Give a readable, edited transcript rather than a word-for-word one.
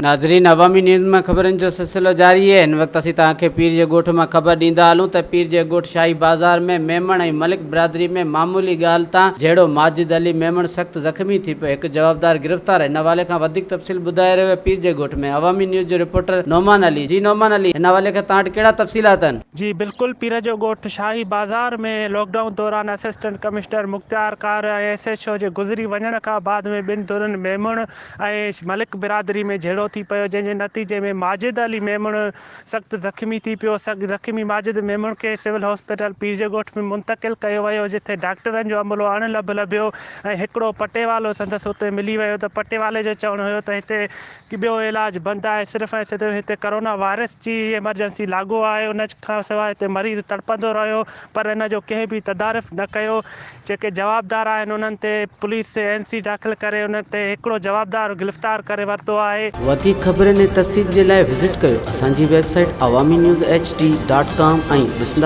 नाज़रीन, अवामी न्यूज़ में खबरन जो सिलसिलो जारी है। इन वक्त असीं तव्हांखे पीर जे ॻोठ में खबर ॾींदा हलूं त पीर जे ॻोठ शाही बाज़ार में मेमण ऐं मलिक बिरादरी में मामूली ॻाल्हि तां जहिड़ो माजिद अली मेमण सख़्त ज़ख़्मी थी पियो, हिकु जवाबदार गिरफ़्तार। इन हवाले खां वधीक तफ़सील ॿुधाए रहियो आहे पीर जे ॻोठ में अवामी न्यूज़ जो रिपोर्टर नोमान अली। जी नोमान अली, इन हवाले खां तव्हां वटि कहिड़ा तफ़सीलात आहिनि? जी बिल्कुल, पीर जो ॻोठ शाही बाज़ार में लॉकडाउन दौरान असिस्टेंट कमिश्नर मुख्तार कार ऐं SHO जे गुज़री वञण खां बाद में ॿिनि धुरनि मेमण ऐं मलिक बिरादरी में झेड़ो थी पियो, जंहिंजे नतीजे में माजिद अली मेमण सख़्त ज़ख़्मी थी पियो। ज़ख़्मी माजिद मेमण खे सिविल हॉस्पिटल पीर जे ॻोठ में मुंतक़िल कयो वियो, जिथे डॉक्टरनि जो अमलो अणलभ लभियो ऐं हिकिड़ो पटेवालो संदसि हुते मिली वियो। त पटेवाले जो चवणु हुयो त हिते ॿियो इलाजु बंदि आहे, सिर्फ़ु ऐं सिर्फ़ु हिते करोना वायरस जी एमरजेंसी लागू आहे। उन खां सवाइ हिते मरीज़ तड़पंदो रहियो, पर इन जो कंहिं बि तदारफ़ न कयो। जेके जवाबदार आहिनि उन्हनि ते पुलिस NC दाख़िल करे उन ते हिकिड़ो जवाबदार गिरफ़्तार करे वरितो आहे। वधीक ख़बरनि ऐं तफ़सील जे लाइ विज़िट कयो असांजी वेबसाइट awamiNewsHD.com ऐं ॾिसंदा